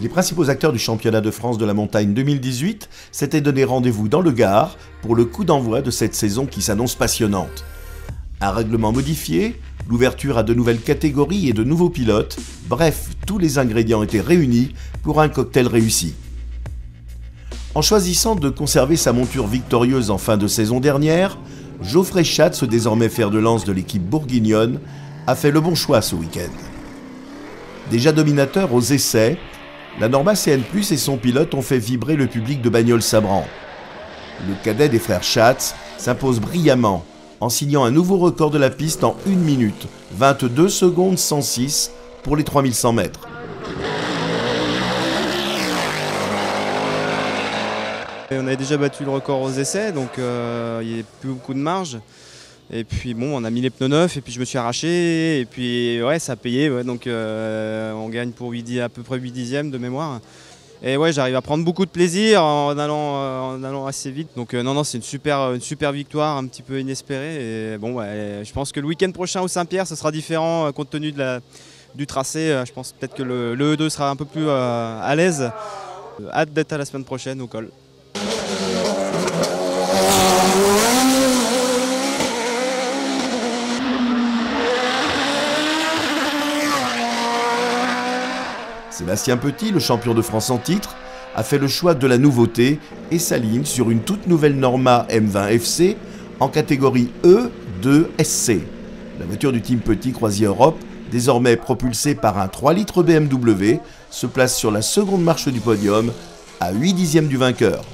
Les principaux acteurs du championnat de France de la montagne 2018 s'étaient donné rendez-vous dans le Gard pour le coup d'envoi de cette saison qui s'annonce passionnante. Un règlement modifié, l'ouverture à de nouvelles catégories et de nouveaux pilotes, bref, tous les ingrédients étaient réunis pour un cocktail réussi. En choisissant de conserver sa monture victorieuse en fin de saison dernière, Geoffrey Schatz, désormais fer de lance de l'équipe bourguignonne, a fait le bon choix ce week-end. Déjà dominateur aux essais, la Norma CN+ et son pilote ont fait vibrer le public de Bagnols-Sabran. Le cadet des frères Schatz s'impose brillamment en signant un nouveau record de la piste en 1 minute, 22 secondes 106 pour les 3100 mètres. On avait déjà battu le record aux essais, donc il n'y avait plus beaucoup de marge. Et puis bon, on a mis les pneus neufs et puis je me suis arraché et puis ouais, ça a payé. Ouais, donc on gagne pour à peu près 8 dixièmes de mémoire. Et ouais, j'arrive à prendre beaucoup de plaisir en allant assez vite. Donc non, c'est une super victoire, un petit peu inespérée. Et bon, ouais, je pense que le week-end prochain au Saint-Pierre, ce sera différent compte tenu du tracé. Je pense peut-être que le E2 sera un peu plus à l'aise. Hâte d'être à la semaine prochaine au col. Sébastien Petit, le champion de France en titre, a fait le choix de la nouveauté et s'aligne sur une toute nouvelle Norma M20 FC en catégorie E2SC. La voiture du Team Petit Croisière Europe, désormais propulsée par un 3 litres BMW, se place sur la seconde marche du podium, à 8 dixièmes du vainqueur.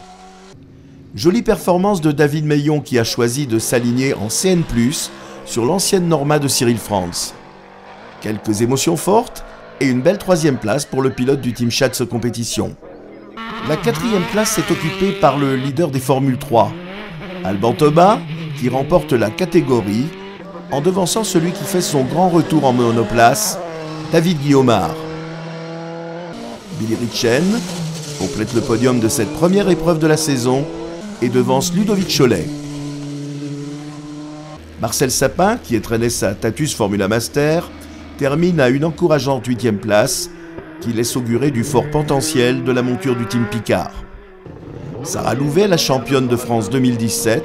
Jolie performance de David Meillon qui a choisi de s'aligner en CN+, sur l'ancienne Norma de Cyril Franz. Quelques émotions fortes et une belle 3e place pour le pilote du Team Schatz compétition. La 4e place est occupée par le leader des Formule 3, Alban Thomas, qui remporte la catégorie en devançant celui qui fait son grand retour en monoplace, David Guillaumard. Billy Ritchen complète le podium de cette première épreuve de la saison et devance Ludovic Cholet. Marcel Sapin, qui traînait sa Tatus Formula Master, termine à une encourageante 8e place qui laisse augurer du fort potentiel de la monture du Team Picard. Sarah Louvet, la championne de France 2017,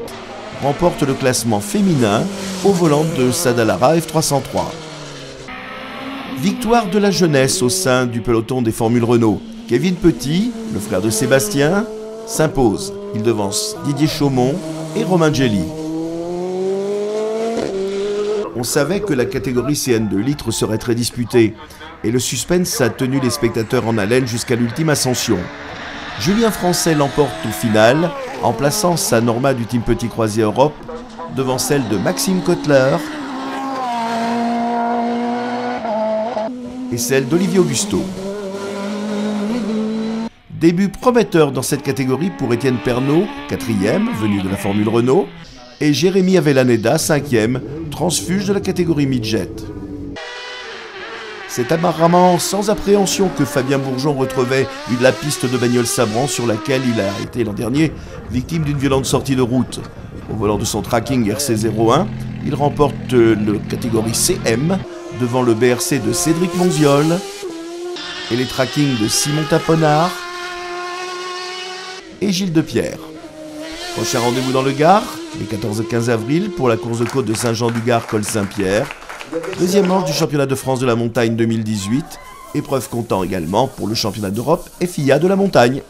remporte le classement féminin au volant de Sadalara F303. Victoire de la jeunesse au sein du peloton des Formules Renault. Kevin Petit, le frère de Sébastien, s'impose. Il devance Didier Chaumont et Romain Gelli. On savait que la catégorie CN2 litres serait très disputée, et le suspense a tenu les spectateurs en haleine jusqu'à l'ultime ascension. Julien Français l'emporte au final, en plaçant sa Norma du Team Petit Croisière Europe devant celle de Maxime Kotler et celle d'Olivier Augusto. Début prometteur dans cette catégorie pour Étienne Pernot, 4e, venu de la Formule Renault, et Jérémy Avellaneda, 5e, transfuge de la catégorie midget. C'est apparemment sans appréhension que Fabien Bourgeon retrouvait la piste de Bagnols-Sabran sur laquelle il a été l'an dernier victime d'une violente sortie de route. Au volant de son tracking RC01, il remporte la catégorie CM devant le BRC de Cédric Monziol et les trackings de Simon Taponard et Gilles Depierre. Prochain rendez-vous dans le Gard, les 14 et 15 avril, pour la course de côte de Saint-Jean-du-Gard, col Saint-Pierre. Deuxième manche du championnat de France de la montagne 2018, épreuve comptant également pour le championnat d'Europe FIA de la montagne.